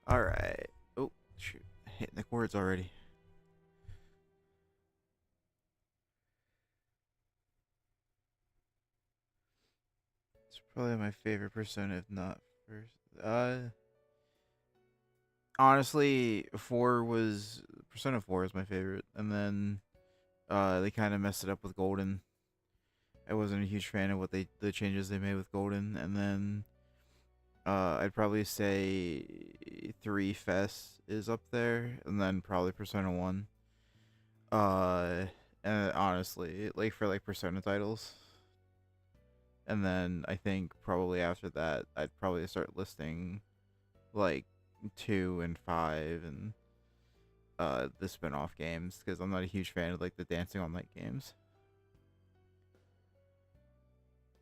All right. Oh, shoot. Hitting the chords already. It's probably my favorite Persona, if not first. Honestly, Persona 4 is my favorite, and then they kind of messed it up with Golden. I wasn't a huge fan of the changes they made with Golden, and then I'd probably say 3 Fest is up there, and then probably Persona 1. Uh, and honestly, like for like Persona titles, and then I think probably after that, I'd probably start listing like 2 and 5 and the spin-off games because I'm not a huge fan of like the dancing all night games.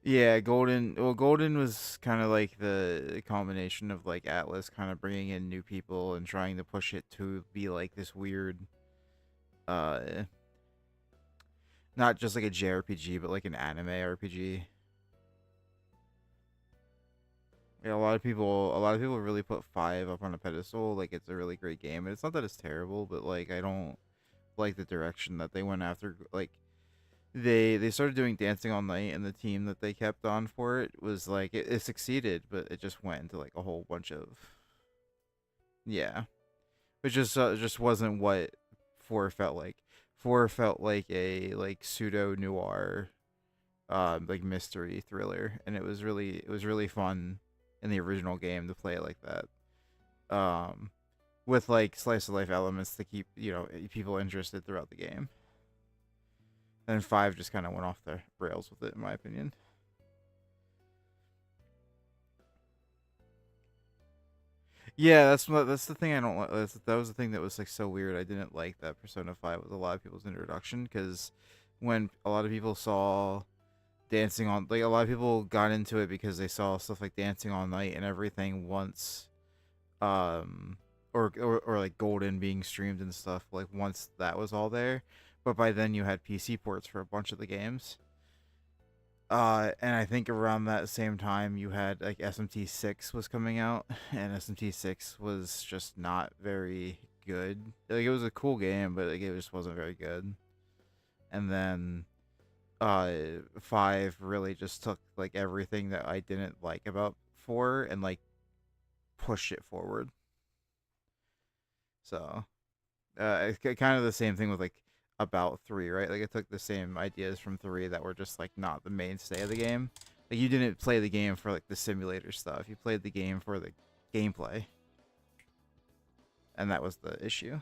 Yeah, Golden. Well, Golden was kind of like the combination of like Atlas kind of bringing in new people and trying to push it to be like this weird, uh, not just like a JRPG, but like an anime RPG. Yeah, a lot of people really put 5 up on a pedestal. Like it's a really great game, and it's not that it's terrible, but like I don't like the direction that they went after. Like they started doing dancing all night, and the team that they kept on for it was like it succeeded, but it just went into like a whole bunch of yeah, which just wasn't what 4 felt like. 4 felt like a like pseudo noir, like mystery thriller, and it was really fun in the original game to play it like that. With like slice of life elements to keep people interested throughout the game. And 5 just kind of went off the rails with it, in my opinion. Yeah, that's the thing I don't like. That was the thing that was like so weird. I didn't like that Persona 5 was a lot of people's introduction because when a lot of people saw dancing on like a lot of people got into it because they saw stuff like dancing all night and everything once um or like Golden being streamed and stuff like once that was all there, but by then you had PC ports for a bunch of the games. And I think around that same time you had like SMT6 was coming out, and SMT6 was just not very good. Like it was a cool game, but like it just wasn't very good. And then 5 really just took like everything that I didn't like about 4 and like pushed it forward. So it's kind of the same thing with like about 3, right? Like it took the same ideas from 3 that were just like not the mainstay of the game. Like you didn't play the game for like the simulator stuff. You played the game for the gameplay, and that was the issue.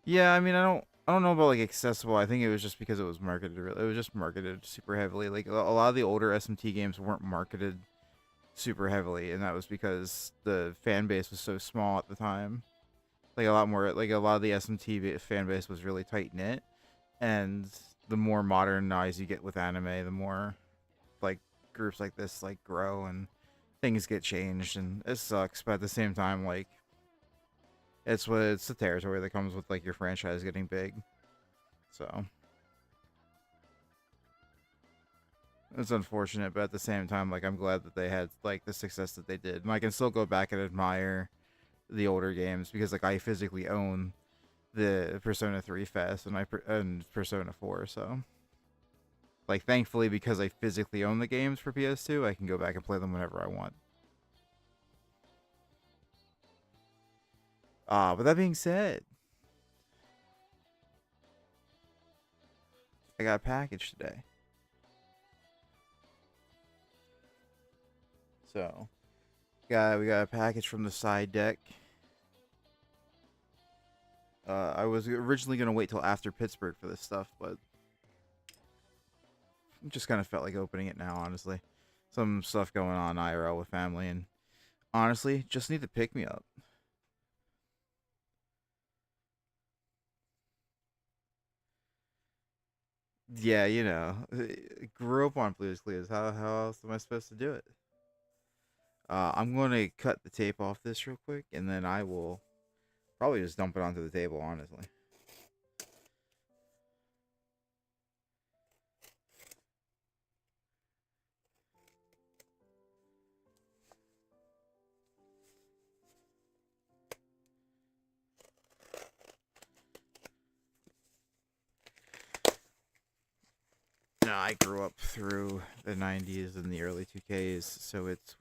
Yeah, I mean, I don't know about like accessible. I think it was just because it was marketed. It was just marketed super heavily. Like a lot of the older SMT games weren't marketed super heavily, and that was because the fan base was so small at the time. Like a lot of the SMT fan base was really tight knit, and the more modernized you get with anime, the more like groups like this like grow and things get changed, and it sucks. But at the same time, like it's the territory that comes with like your franchise getting big. So it's unfortunate, but at the same time, like I'm glad that they had like the success that they did. And I can still go back and admire the older games because like I physically own the Persona 3 Fest and Persona 4, so like thankfully because I physically own the games for PS2, I can go back and play them whenever I want. But that being said, I got a package today. So, we got a package from the side deck. I was originally gonna wait till after Pittsburgh for this stuff, but just kind of felt like opening it now. Honestly, some stuff going on IRL with family, and honestly, just need to pick me up. Yeah, grew up on Blue's Clues. How else am I supposed to do it? I'm going to cut the tape off this real quick, and then I will probably just dump it onto the table. Honestly. I grew up through the 90s and the early 2Ks, so it's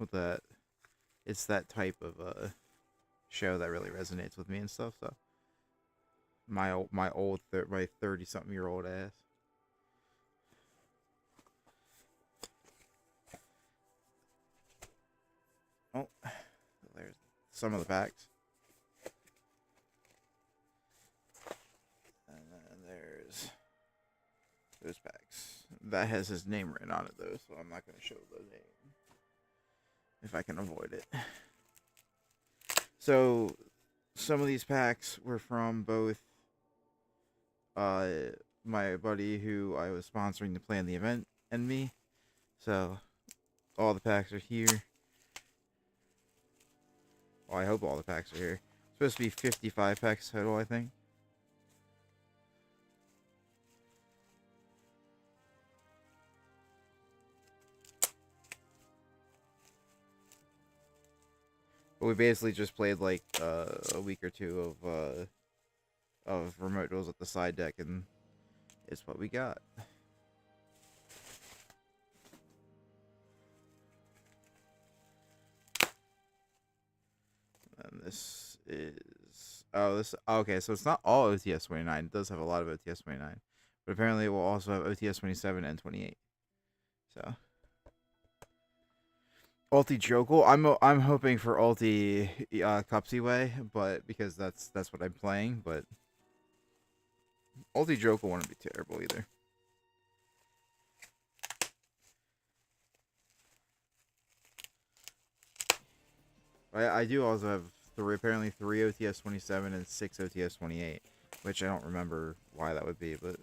that type of show that really resonates with me and stuff. So my 30-something-year-old ass. Oh, there's some of the packs. And then there's those packs. That has his name written on it, though, so I'm not going to show the name if I can avoid it. So, some of these packs were from both my buddy who I was sponsoring to plan the event and me. So, all the packs are here. Well, I hope all the packs are here. It's supposed to be 55 packs total, I think. But we basically just played like a week or two of remote duels at the side deck, and it's what we got. And this is okay. So it's not all OTS 29. It does have a lot of OTS 29, but apparently it will also have OTS 27 and 28. So. Ulti Jokel. I'm hoping for Ulti Cupsy way, but because that's what I'm playing. But Ulti Jokel wouldn't be terrible either. I do also have apparently 3 OTS 27 and 6 OTS 28, which I don't remember why that would be, but.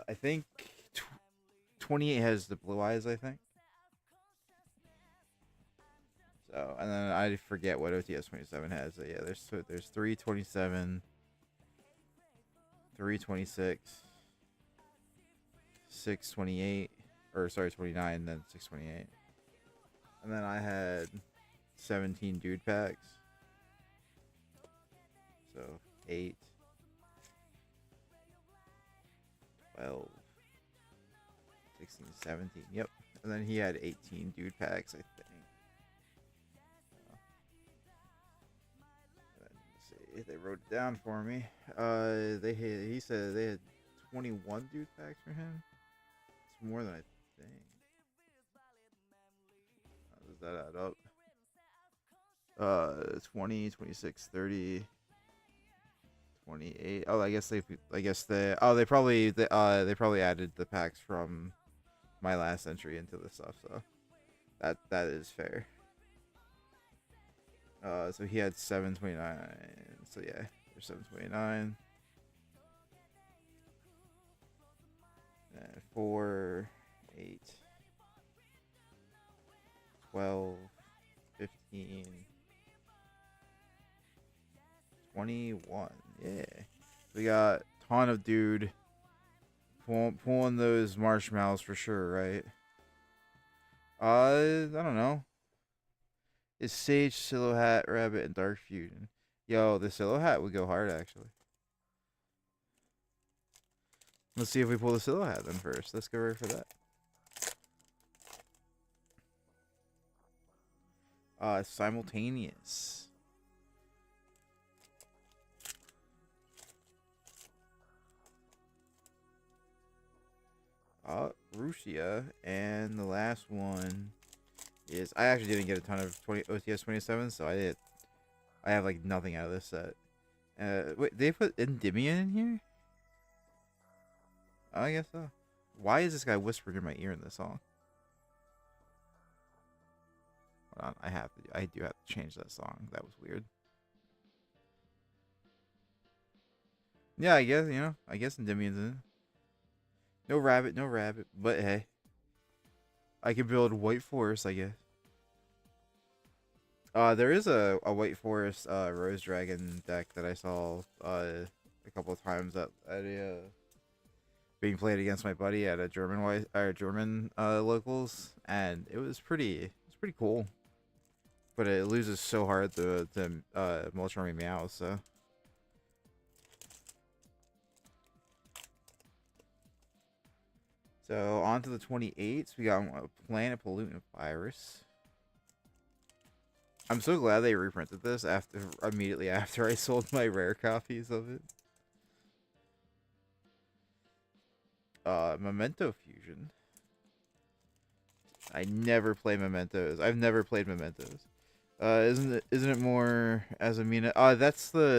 I think 28 has the blue eyes, I think. So, and then I forget what OTS 27 has. So yeah, there's 327, 326, 628, or sorry, 29, then 628. And then I had 17 dude packs. So 8, 12, 16, 17. Yep. And then he had 18 dude packs, I think. Let's see. They wrote it down for me. He said they had 21 dude packs for him. It's more than I think. How does that add up? 20, 26, 30. 28. Oh, they probably added the packs from my last entry into the stuff, so that is fair. So he had 729. So yeah, there's 729. 4, 8, 12, 15, 21. Yeah, we got a ton of dude pulling those marshmallows for sure, right? I don't know. It's Sage, Silo Hat, Rabbit, and Dark Fusion. Yo, the Silo Hat would go hard actually. Let's see if we pull the Silo Hat then first. Let's go right for that. Simultaneous. Rusia, and the last one is I actually didn't get a ton of OTS 27, so I have like nothing out of this set. Wait, they put Endymion in here? I guess so. Why is this guy whispering in my ear in this song? Hold on, I do have to change that song. That was weird. Yeah, I guess Endymion's in it. No rabbit, but hey. I can build White Forest, I guess. There is a White Forest Rose Dragon deck that I saw a couple of times at being played against my buddy at a German locals, and it was pretty cool. But it loses so hard to Moltres Meow, so. So on to the 28th, we got Planet Pollutant Virus. I'm so glad they reprinted this immediately after I sold my rare copies of it. Memento Fusion. I never play Mementos. I've never played Mementos. Isn't it more Azamina?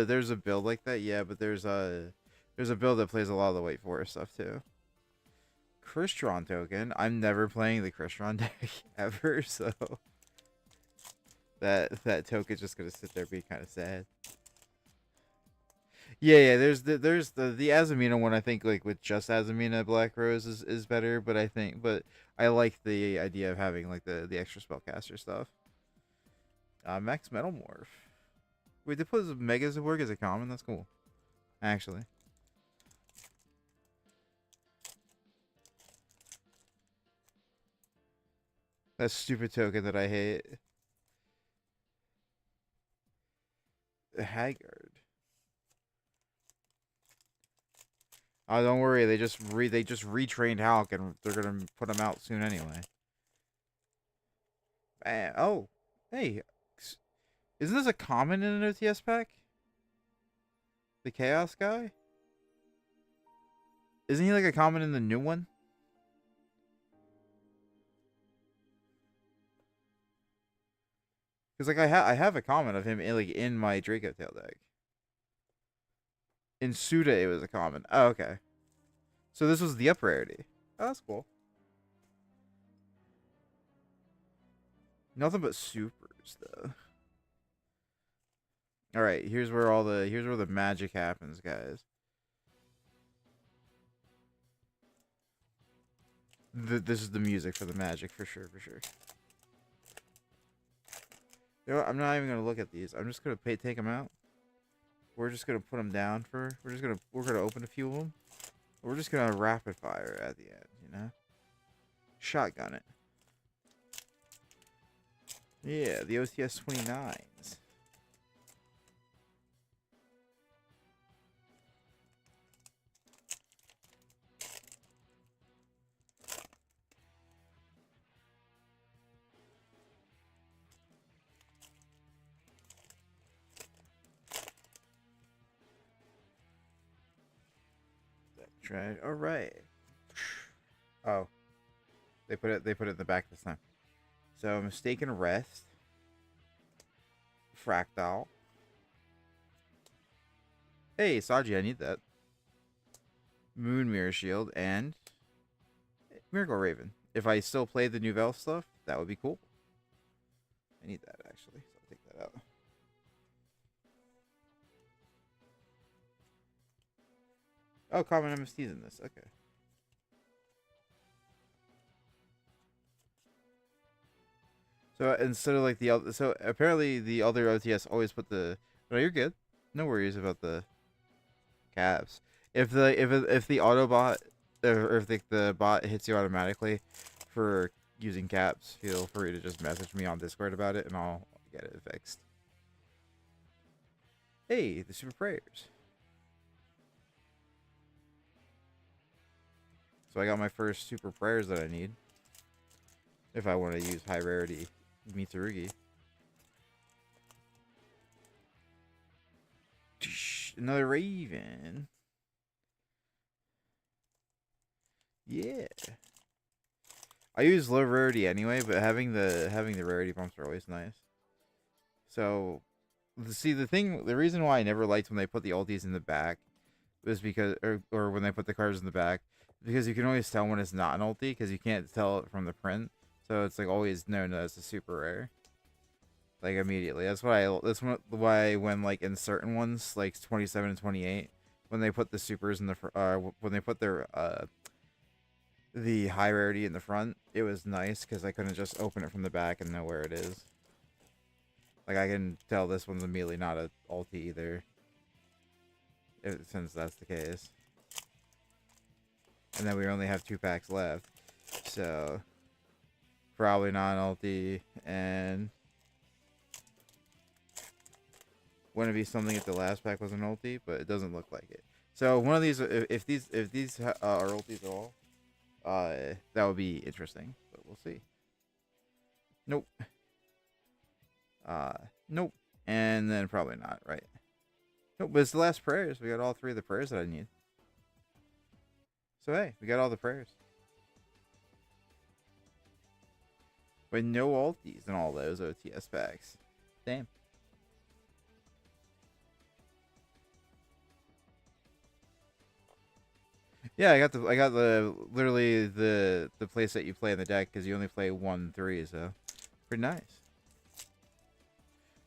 There's a build like that, yeah, but there's a build that plays a lot of the White Forest stuff too. Crystron token. I'm never playing the Crystron deck ever, so that token's just gonna sit there being kind of sad. Yeah. There's the Azamina one. I think like with just Azamina Black Rose is better, but I like the idea of having like the extra spellcaster stuff. Max Metalmorph. Wait, they put Megas at work as a common. That's cool, actually. That stupid token that I hate. Haggard. Oh, don't worry. They just retrained Hulk, and they're gonna put him out soon anyway. Oh, hey, isn't this a common in an OTS pack? The Chaos guy? Isn't he like a common in the new one? Because like I have a common of him in my Draco Tail deck. In Suda, it was a common. Oh, okay. So this was the up rarity. Oh, that's cool. Nothing but supers though. All right, here's where the magic happens, guys. This is the music for the magic for sure. You know what? I'm not even gonna look at these. I'm just gonna take them out. We're just gonna put them down we're gonna open a few of them. We're just gonna rapid fire at the end, you know? Shotgun it. Yeah, the OTS 29s. Try. All right. Oh, they put it in the back this time. So mistaken rest. Fractal. Hey, Saji, I need that. Moon Mirror Shield and Miracle Raven. If I still play the Nouvelle stuff, that would be cool. I need that actually, so I'll take that out. Oh, common MST's in this. Okay. So instead of like the other, so apparently the other OTS always put the. No, you're good. No worries about the caps. If the Autobot or if the bot hits you automatically for using caps, feel free to just message me on Discord about it, and I'll get it fixed. Hey, the super prayers. So I got my first super prayers that I need if I want to use high rarity Mitsurugi. Another Raven. Yeah. I use low rarity anyway, but having the rarity bumps are always nice. So, see the reason why I never liked when they put the ultis in the back was because, or when they put the cards in the back, because you can always tell when it's not an ulti because you can't tell it from the print. So it's like always known as a super rare. Like immediately. That's why when like in certain ones like 27 and 28, when they put the supers in the when they put their the high rarity in the front, it was nice because I couldn't just open it from the back and know where it is. Like I can tell this one's immediately not a ulti either, since that's the case. And then we only have 2 packs left, so probably not an ulti. And Wouldn't it be something if the last pack was an ulti, but it doesn't look like it. So one of these, if these are ultis at all, that would be interesting. But we'll see. Nope. Uh, nope. And then probably not, right? Nope. But it's the last prayers. We got all three of the prayers that I need. So hey, we got all the prayers. With no ultis in all those OTS packs. Damn. Yeah, I got the literally the place that you play in the deck because you only play 1-3, so pretty nice.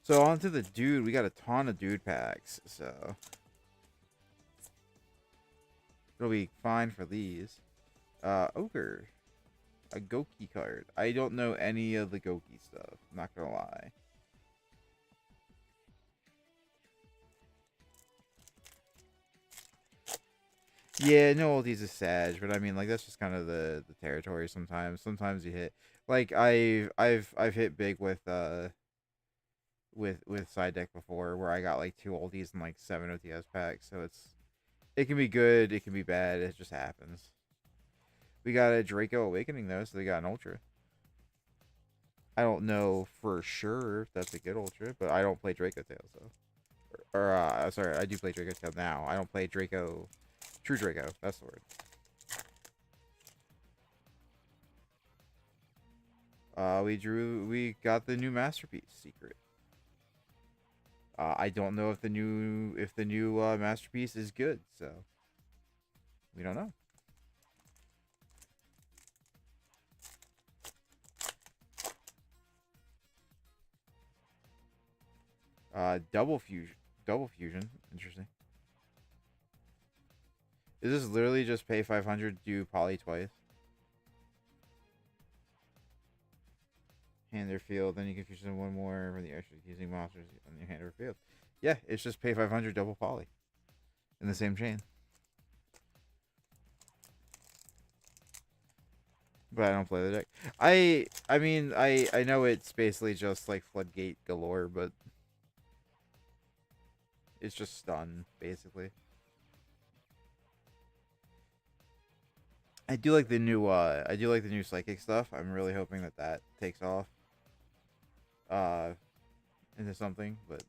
So on to the dude. We got a ton of dude packs, so it'll be fine for these. Ogre, a Goki card. I don't know any of the Goki stuff. I'm not gonna lie. Yeah, no, ultis is Sag, but I mean, like, that's just kind of the territory sometimes. Sometimes you hit, like, I've hit big with side deck before, where I got like 2 ultis and like 7 OTS packs. So it can be good, it can be bad. It just happens. We got a Draco Awakening though, so they got an Ultra. I don't know for sure if that's a good Ultra, but I don't play Draco Tail, so. Sorry, I do play Draco Tail now. I don't play Draco. True Draco, that's the word. We got the new Masterpiece secret. I don't know if the new Masterpiece is good, so we don't know. Double fusion. Double fusion. Interesting. Is this literally just pay 500, do poly twice? Hand or field, then you can fusion one more from the extra using monsters on your hand or field. Yeah, it's just pay 500 double poly in the same chain. But I don't play the deck. I mean I know it's basically just like floodgate galore, but it's just stun basically. I do like the new psychic stuff. I'm really hoping that takes off uh into something, but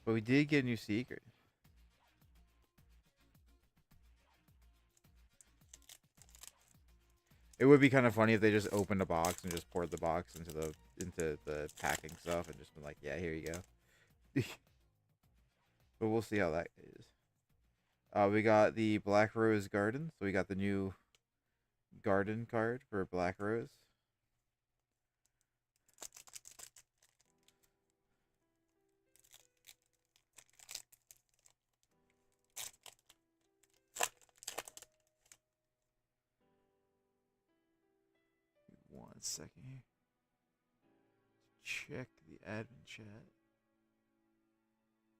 we did get a new secret. It would be kind of funny if they just opened a box and just poured the box into the packing stuff and just been like, yeah, here you go. But we'll see how that is. We got the Black Rose Garden, so we got the new garden card for Black Rose. One second here. Check the admin chat.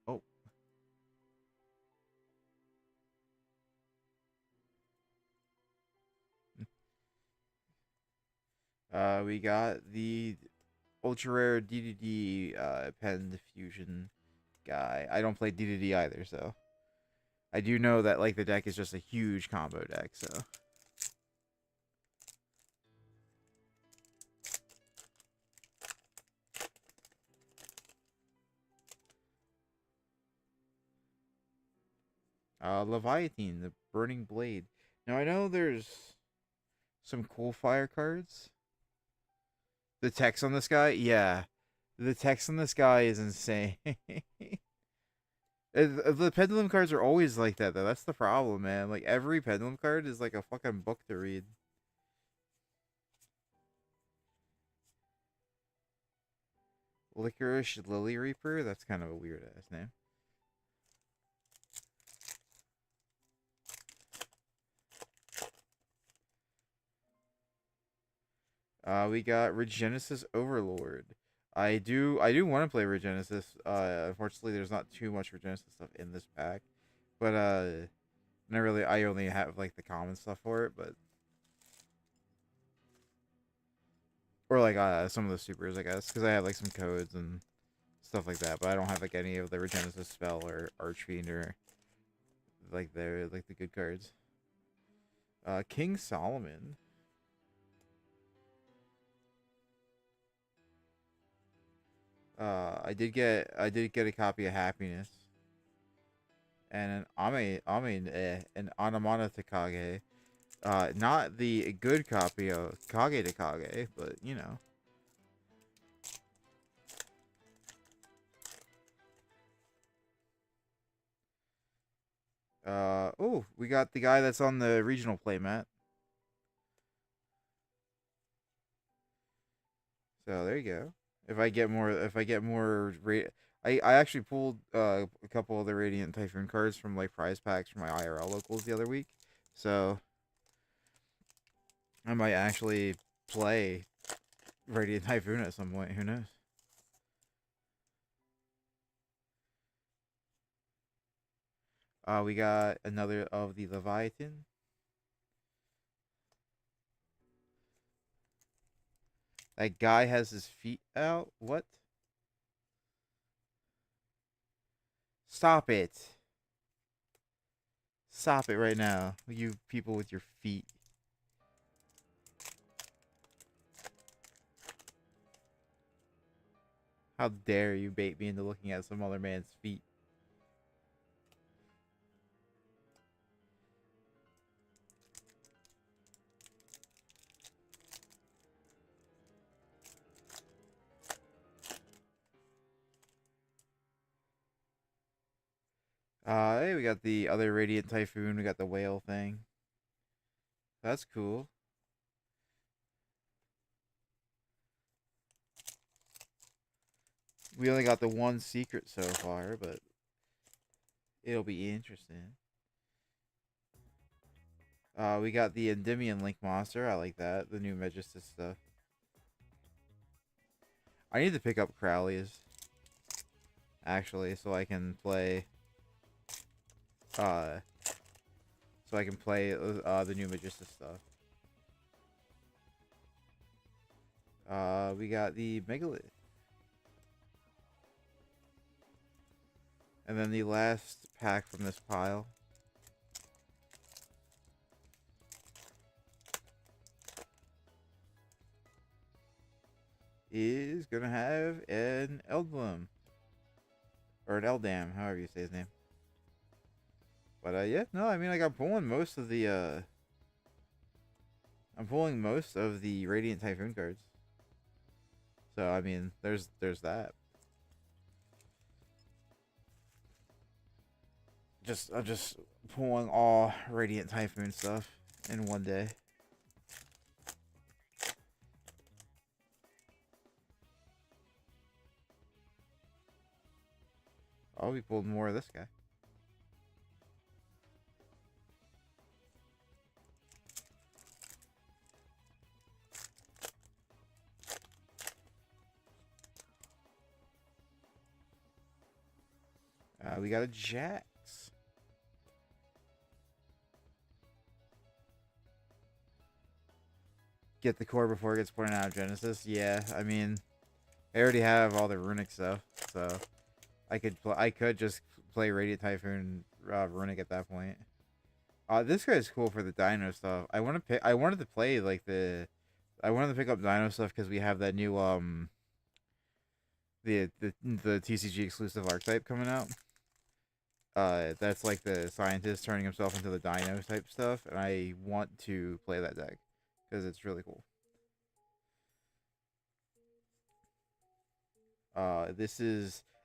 Oh. We got the ultra rare DDD pen fusion guy. I don't play DDD either, so I do know that like the deck is just a huge combo deck. So Leviathan, the Burning Blade. Now I know there's some cool fire cards. The text on this guy, yeah, the text on this guy is insane. The pendulum cards are always like that, though. That's the problem, man. Like every pendulum card is like a fucking book to read. Licorice Lily Reaper. That's kind of a weird ass name. We got Regenesis Overlord. I do want to play Regenesis. Unfortunately, there's not too much Regenesis stuff in this pack, but not really. I only have like the common stuff for it, but or like some of the supers, I guess, because I have like some codes and stuff like that. But I don't have like any of the Regenesis spell or Archfiend or like the good cards. King Solomon. I did get a copy of Happiness and an Anamana Takage. Not the good copy of Kage Takage, but you know. Oh, we got the guy that's on the regional playmat. So there you go. If I get more, I actually pulled a couple of the Radiant Typhoon cards from like prize packs from my IRL locals the other week. So I might actually play Radiant Typhoon at some point. Who knows? We got another of the Leviathan. That guy has his feet out. What? Stop it. Stop it right now. You people with your feet. How dare you bait me into looking at some other man's feet? Hey, we got the other Radiant Typhoon. We got the whale thing. That's cool. We only got the one secret so far, but it'll be interesting. We got the Endymion Link monster. I like that. The new Magistus stuff. I need to pick up Crowley's, actually, so I can play. Uh, so I can play the new Magistus stuff. We got the Megalith. And then the last pack from this pile. Is gonna have an Eldblum. Or an Eldam, however you say his name. But yeah, no, I mean like I'm pulling most of the Radiant Typhoon cards. So I mean there's that. I'm just pulling all Radiant Typhoon stuff in one day. Oh, we pulled more of this guy. We got a Jax. Get the core before it gets pointed out of Genesis. Yeah, I mean, I already have all the runic stuff, so I could just play Radiant Typhoon runic at that point. This guy's cool for the Dino stuff. I wanted to play like I wanted to pick up Dino stuff because we have that new the TCG exclusive archetype coming out. That's like the scientist turning himself into the Dino type stuff, and I want to play that deck because it's really cool.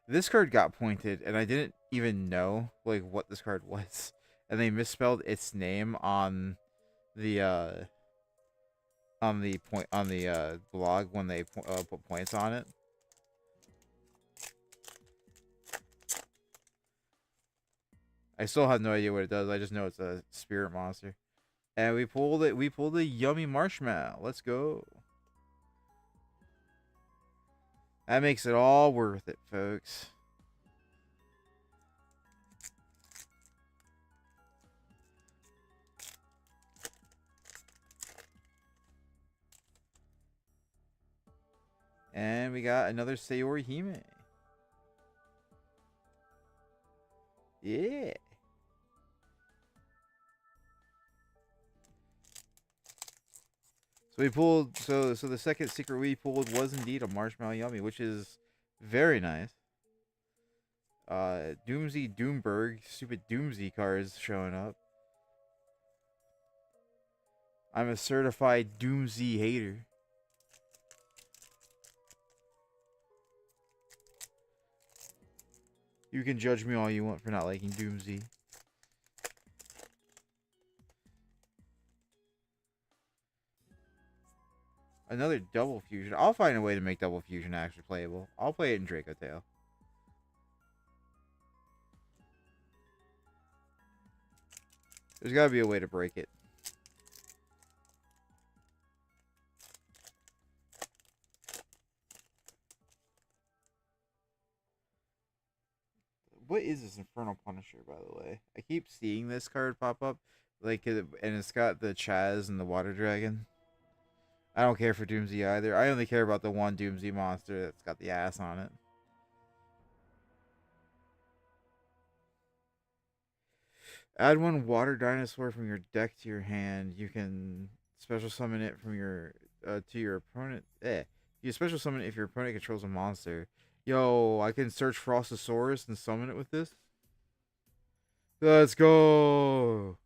This card got pointed, and I didn't even know like what this card was, and they misspelled its name the on the blog when they put points on it. I still have no idea what it does. I just know it's a spirit monster. And we pulled it. We pulled a yummy marshmallow. Let's go. That makes it all worth it, folks. And we got another Sayori Hime. Yeah. So we pulled. So the second secret we pulled was indeed a marshmallow yummy, which is very nice. Doomsy Doomberg, stupid Doomsy cards showing up. I'm a certified Doomsy hater. You can judge me all you want for not liking Doomsy. Another double fusion. I'll find a way to make double fusion actually playable. I'll play it in Draco Tail. There's gotta be a way to break it. What is this Infernal Punisher, by the way? I keep seeing this card pop up, like, and it's got the Chaz and the Water Dragon. I don't care for Doomsday either. I only care about the one Doomsday monster that's got the ass on it. Add one water dinosaur from your deck to your hand. You can special summon it from your to your opponent. You special summon it if your opponent controls a monster. Yo, I can search Frostosaurus and summon it with this. Let's go.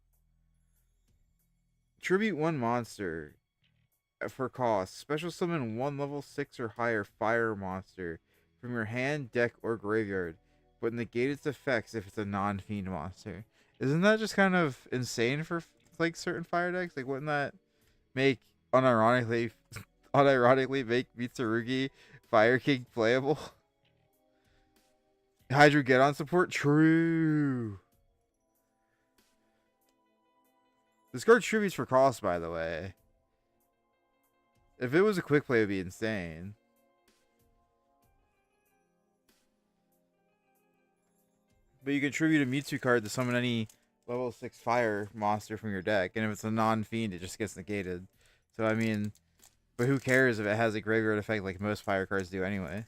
Tribute one monster for cost. Special summon one level 6 or higher fire monster from your hand, deck, or graveyard, but negate its effects if it's a non-fiend monster. Isn't that just kind of insane for like certain fire decks? Like, wouldn't that make unironically, unironically make Mitsurugi Fire King playable? Hydro get on support? True. This card tributes for cost, by the way. If it was a quick play, it would be insane. But you can tribute a Mewtwo card to summon any level 6 fire monster from your deck. And if it's a non-fiend, it just gets negated. So, I mean, but who cares if it has a graveyard effect like most fire cards do anyway?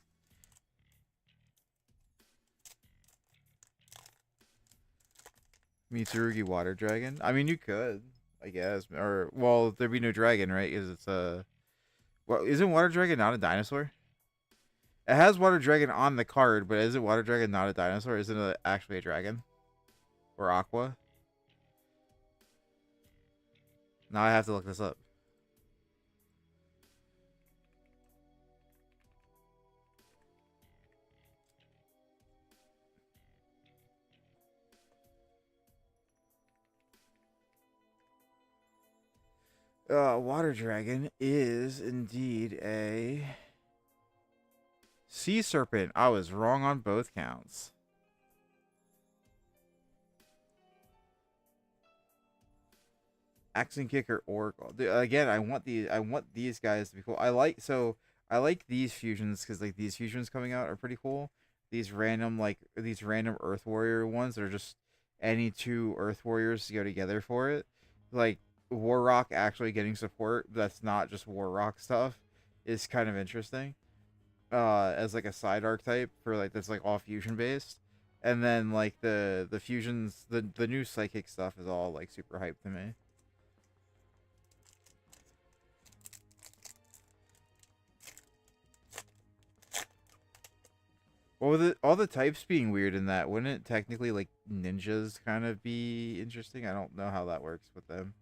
Mitsurugi Water Dragon? I mean, you could, I guess. Or, well, there'd be no dragon, right? Because it's a... Well, isn't Water Dragon not a dinosaur? It has Water Dragon on the card, but isn't Water Dragon not a dinosaur? Isn't it actually a dragon? Or Aqua? Now I have to look this up. Water Dragon is indeed a Sea Serpent. I was wrong on both counts. Axe Kicker Oracle. Again, I want these guys to be cool. I like these fusions because like these fusions coming out are pretty cool. These random Earth Warrior ones that are just any two Earth Warriors to go together for it. Like War Rock actually getting support that's not just War Rock stuff is kind of interesting. As like a side archetype for like that's like all fusion based. And then like the fusions the new psychic stuff is all like super hyped to me. Well, with all the types being weird in that, wouldn't it technically like ninjas kind of be interesting? I don't know how that works with them.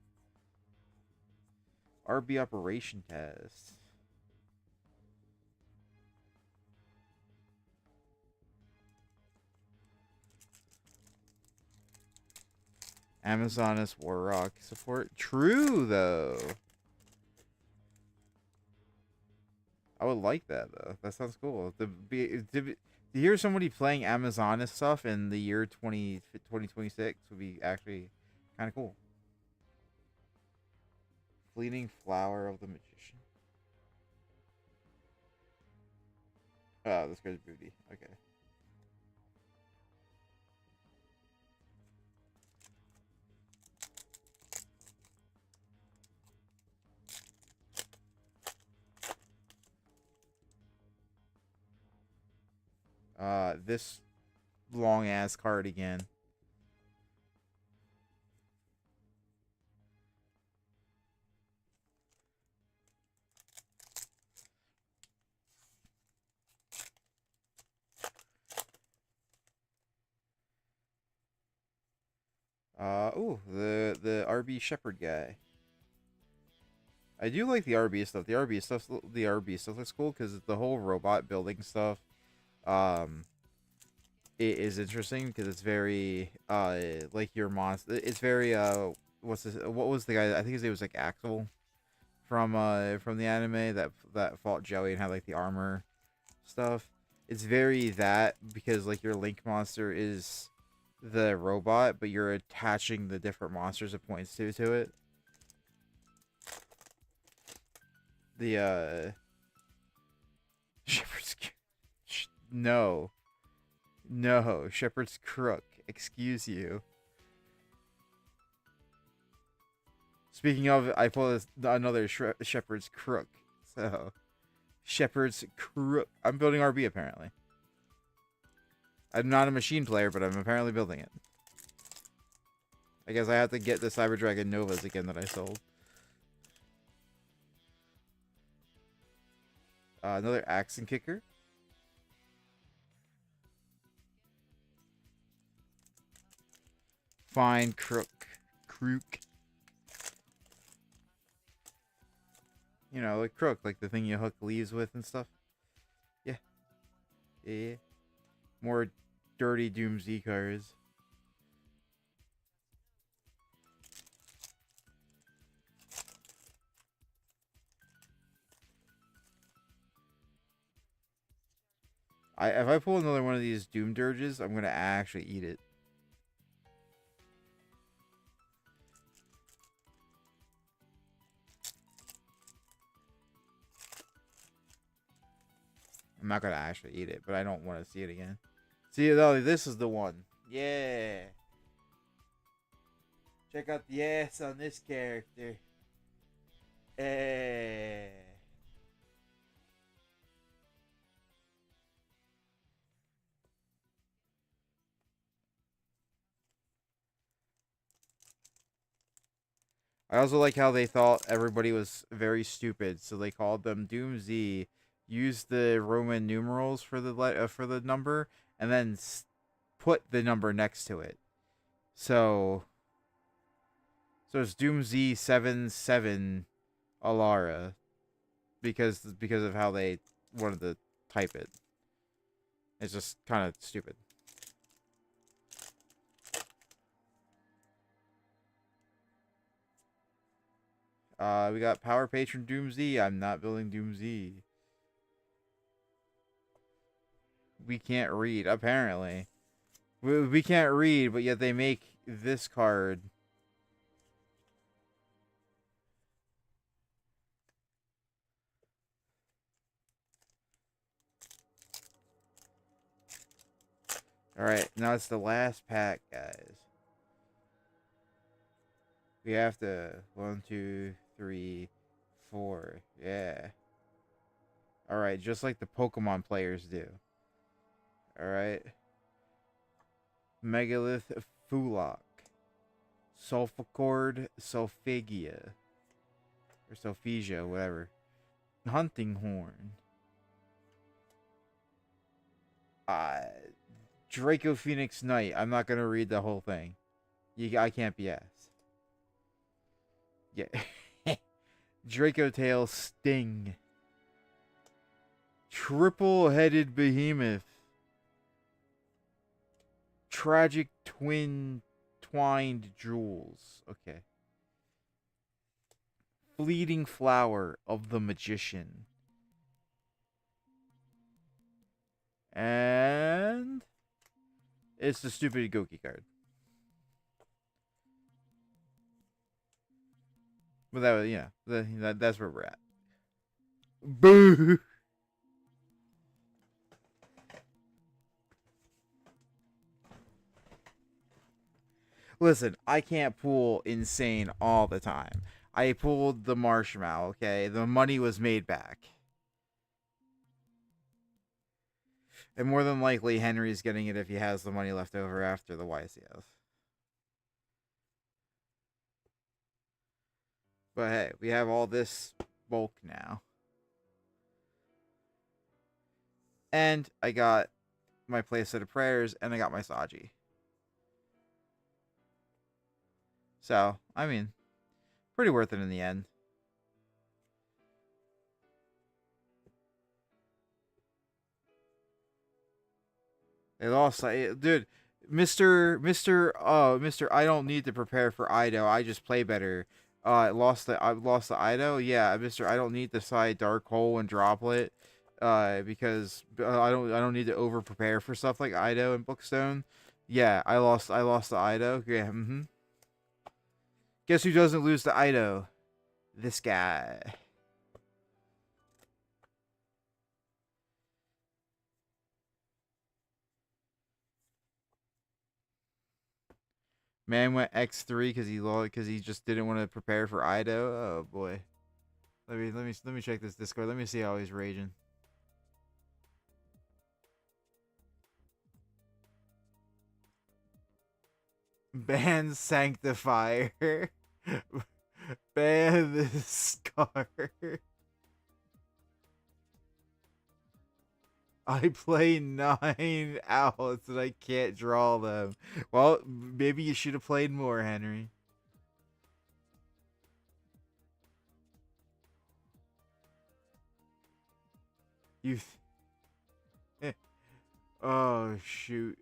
RB operation test. Amazoness War Rock support. True though. I would like that though. That sounds cool. To hear somebody playing Amazoness stuff in the year 2026 would be actually kind of cool. Fleeting Flower of the Magician. Oh, this guy's booty. Okay. This long ass card again. Ooh, the RB Shepherd guy. I do like the RB stuff. The RB stuff looks cool because the whole robot building stuff, um, it is interesting because it's very like your monster. It's very what's this? What was the guy? I think his name was like Axel from the anime that fought Joey and had like the armor stuff. It's very that because like your Link monster is the robot, but you're attaching the different monsters it points to it. The Shepherd's no. No, Shepherd's Crook. Excuse you. Speaking of, I pulled another Shepherd's Crook. So, Shepherd's Crook. I'm building RB apparently. I'm not a machine player, but I'm apparently building it. I guess I have to get the Cyber Dragon Novas again that I sold. Another Axe Kicker. Fine Crook. You know, like Crook, like the thing you hook leaves with and stuff. Yeah. Yeah. More dirty Doom Z cars. If I pull another one of these Doom Dirges, I'm gonna actually eat it. I'm not gonna actually eat it, but I don't want to see it again. See, though, this is the one. Yeah. Check out the ass on this character. Eh. I also like how they thought everybody was very stupid, so they called them Doom Z, used the Roman numerals for the number, and then put the number next to it. So it's Doom Z 77 Alara because of how they wanted to type it. It's just kind of stupid. We got Power Patron Doom Z. I'm not building Doom Z. We can't read, apparently. We can't read, but yet they make this card. Alright, now it's the last pack, guys. We have to... 1, 2, 3, 4. Yeah. Alright, just like the Pokemon players do. Alright. Megalith Fulok. Sulfacord Sulfagia. Or Sulfagia, whatever. Hunting Horn. Draco Phoenix Knight. I'm not gonna read the whole thing. I can't be asked. Yeah. Draco Tail Sting. Triple-headed Behemoth. Tragic Twin Twined Jewels. Okay. Fleeting Flower of the Magician. And it's the stupid Goki card. But that was, that's where we're at. Boo! Listen, I can't pull insane all the time. I pulled the Marshmallow, okay? The money was made back. And more than likely, Henry's getting it if he has the money left over after the YCS. But hey, we have all this bulk now. And I got my playset of prayers, and I got my Saji. So, I mean, pretty worth it in the end. They lost, dude. Mister. I don't need to prepare for Ido. I just play better. I lost the Ido. Yeah, Mister. I don't need to side Dark Hole and Droplet. Because I don't need to over prepare for stuff like Ido and Bookstone. Yeah, I lost the Ido. Yeah. Guess who doesn't lose the Ido? This guy. Man went X3 because he just didn't want to prepare for Ido. Oh boy. Let me check this Discord. Let me see how he's raging. Ban Sanctifier. Ban this card. I play 9 outs and I can't draw them. Well, maybe you should have played more, Henry. You. Oh shoot.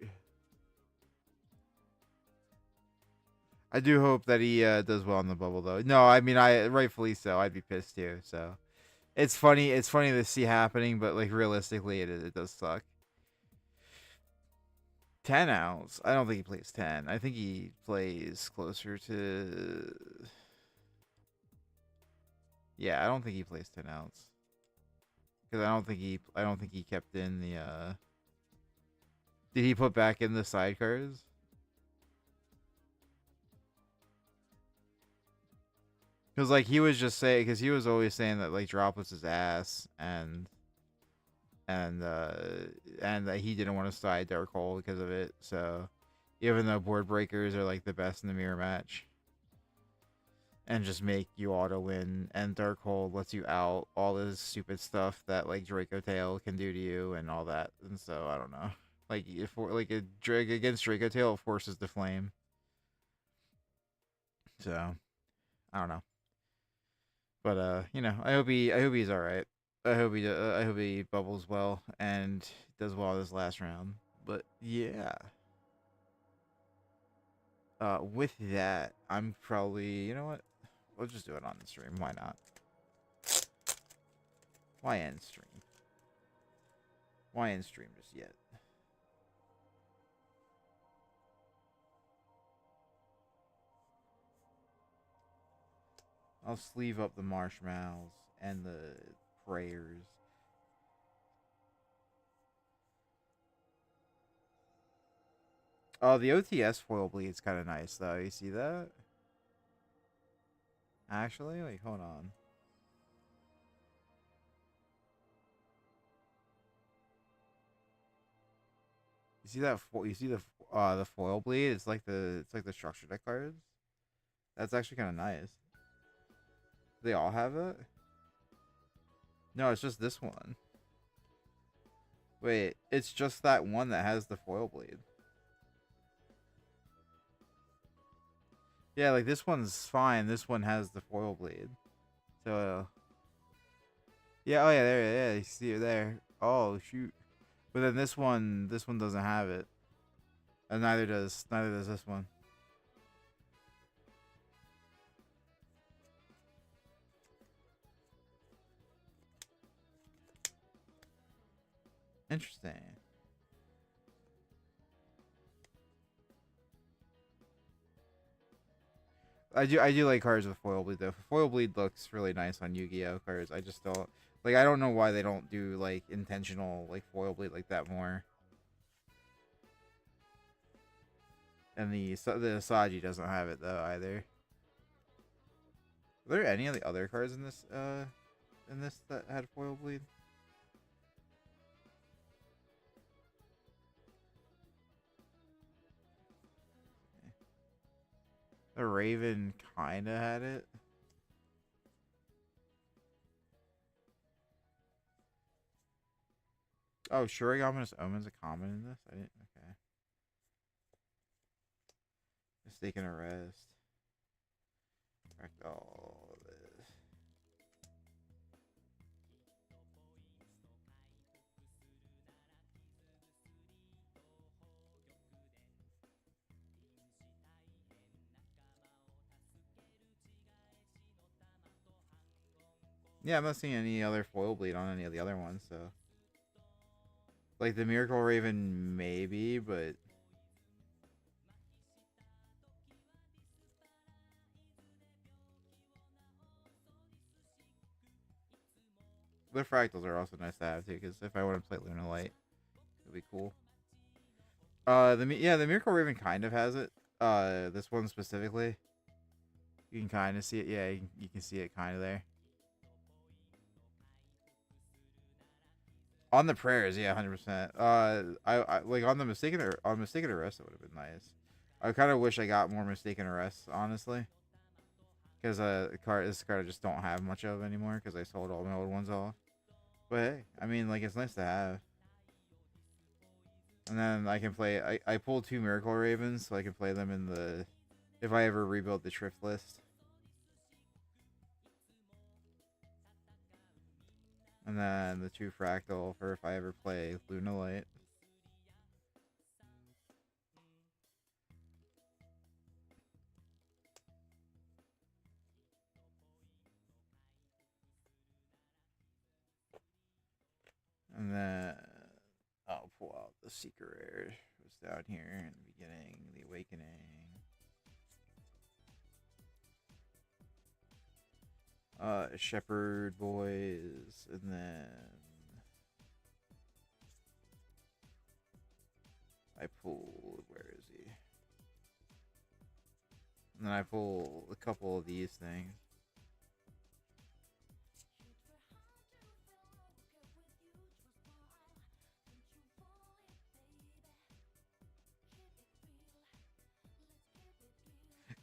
I do hope that he does well in the bubble, though. No, I mean, I rightfully so. I'd be pissed too. So it's funny. It's funny to see happening, but like realistically, it does suck. 10 outs. I don't think he plays 10. I think he plays closer to. Yeah, I don't think he plays 10 outs because I don't think he kept in the. Did he put back in the sidecars? Because like he was just saying, because he was always saying that like Drop was his ass, and uh and that he didn't want to side Dark Hole because of it. So even though board breakers are like the best in the mirror match and just make you auto win, and Dark Hole lets you out all this stupid stuff that like Draco Tail can do to you and all that. And so I don't know. Like if we're like a drag against Draco Tail, it forces the flame. So I don't know. But I hope he's all right. I hope he bubbles well and does well this last round. But yeah. With that, I'm probably, you know what? We'll just do it on the stream. Why not? Why end stream? Why end stream just yet? I'll sleeve up the marshmallows and the prayers. Oh, the OTS foil bleed's kind of nice, though. You see that? Actually, like, hold on. You see that? You see the foil bleed? It's like the structure deck cards. That's actually kind of nice. They all have it. No, it's just this one. Wait, it's just that one that has the foil bleed. Yeah, like this one's fine. This one has the foil bleed. So, yeah. Oh yeah, there. Yeah, you see it there. Oh shoot. But then this one doesn't have it, and neither does this one. Interesting. I do like cards with foil bleed though. Foil bleed looks really nice on Yu-Gi-Oh cards. I just don't like. I don't know why they don't do like intentional like foil bleed like that more. And the Asaji doesn't have it though either. Are there any of the other cards in this that had foil bleed? The Raven kinda had it. Oh, Shurigaminous Omen's a common in this? I didn't. Okay. Mistaken arrest. Fractal. Yeah, I'm not seeing any other foil bleed on any of the other ones, so. Like the Miracle Raven, maybe, but. The fractals are also nice to have too, because if I want to play Luna Light, it'd be cool. The Miracle Raven kind of has it. This one specifically, you can kind of see it. Yeah, you can see it kind of there. On the prayers, yeah, 100%. I like on the mistaken arrest, it would have been nice. I kind of wish I got more mistaken arrests, honestly, because this card I just don't have much of anymore because I sold all my old ones off. But hey, I mean, like it's nice to have. And then I can play. I pulled 2 Miracle Ravens, so I can play them in the if I ever rebuild the Trift list. And then the 2 Fractal for if I ever play Luna Light. And then I'll pull out the Secret Rare. It was down here in the beginning, the Awakening. Shepherd Boys, and then I pulled, where is he? And then I pull a couple of these things.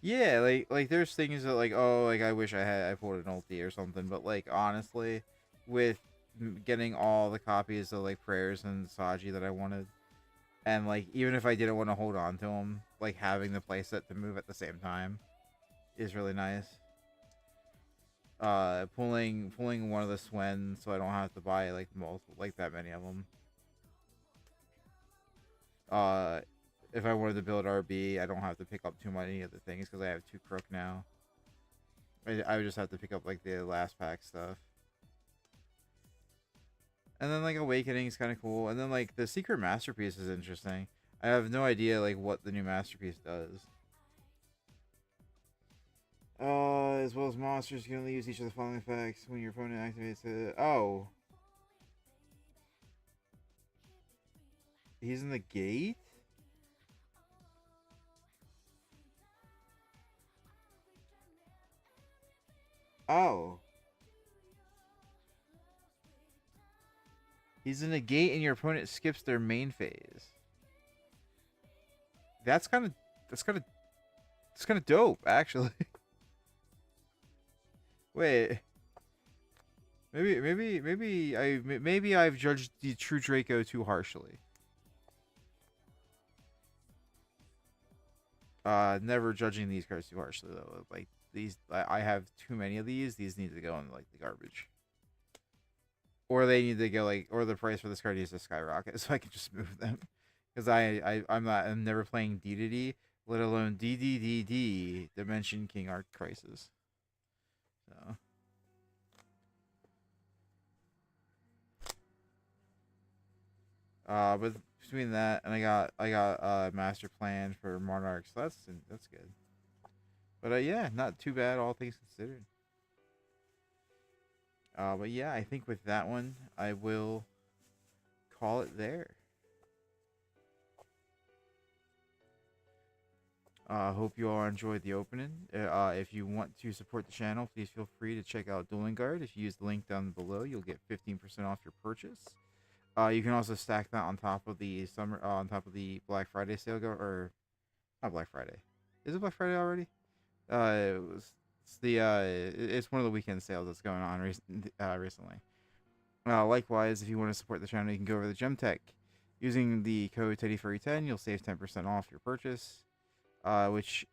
Yeah, like there's things that like like I wish I pulled an ulti or something, but like honestly, with getting all the copies of like prayers and Saji that I wanted, and like even if I didn't want to hold on to them, like having the playset to move at the same time is really nice. Pulling one of the Swen so I don't have to buy like multiple like that many of them. Uh, if I wanted to build RB, I don't have to pick up too many of the things because I have 2 Crook now. I would just have to pick up like the last pack stuff. And then like Awakening is kind of cool. And then like the Secret Masterpiece is interesting. I have no idea like what the new Masterpiece does. As well as monsters, you can only use each of the following effects when your opponent activates it. Oh. He's in the gate? Oh. He's in a gate and your opponent skips their main phase. That's kind of dope, actually. Wait. Maybe I've judged the true Draco too harshly. Never judging these cards too harshly though. Like these, I have too many of these. These need to go in like the garbage, or they need to go like, or the price for this card needs to skyrocket so I can just move them. Because I'm never playing D to D, let alone DDDD Dimension King Arc Crisis. So. But between that and I got Master Plan for Monarchs, so that's good. But yeah, not too bad all things considered. But yeah, I think with that one I will call it there. Hope you all enjoyed the opening. If you want to support the channel, please feel free to check out Dueling Guard. If you use the link down below, you'll get 15% off your purchase. You can also stack that on top of the Black Friday sale or not Black Friday. Is it Black Friday already? It's one of the weekend sales that's going on recently. Likewise, if you want to support the channel, you can go over to Gemtech. Using the code TeddyFurry10, you'll save 10% off your purchase. which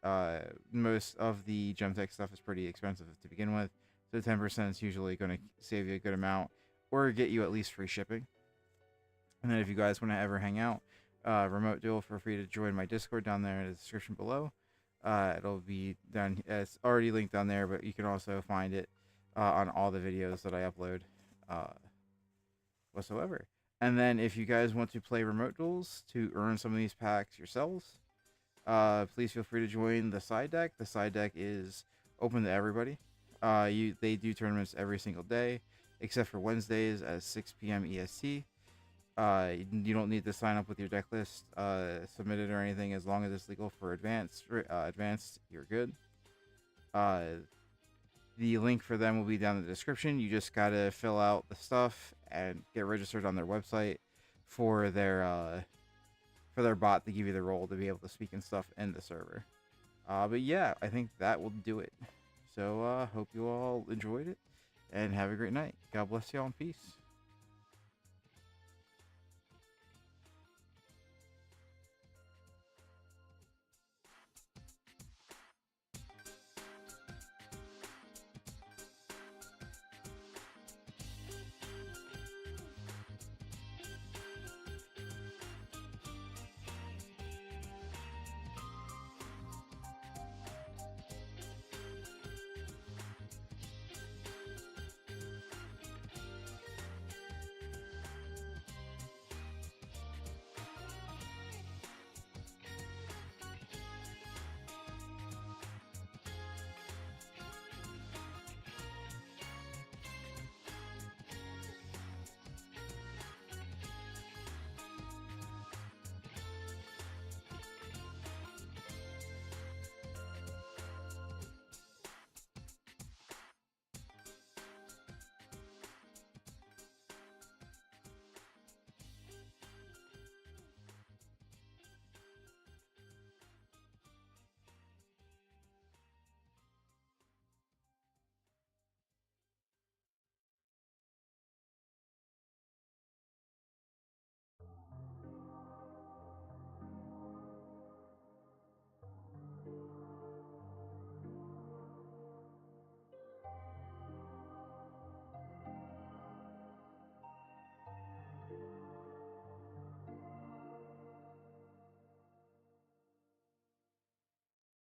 most of the Gemtech stuff is pretty expensive to begin with. So 10% is usually going to save you a good amount or get you at least free shipping. And then if you guys want to ever hang out, remote duel, feel free to join my Discord down there in the description below. It'll be down. It's already linked down there, but you can also find it on all the videos that I upload whatsoever. And then if you guys want to play remote duels to earn some of these packs yourselves, please feel free to join the side deck. The side deck is open to everybody. They do tournaments every single day, except for Wednesdays at 6 p.m. EST. You don't need to sign up with your deck list submitted or anything. As long as it's legal for advanced, you're good. The link for them will be down in the description. You just gotta fill out the stuff and get registered on their website for their bot to give you the role to be able to speak and stuff in the server. But yeah, I think that will do it. So hope you all enjoyed it and have a great night. God bless y'all and peace.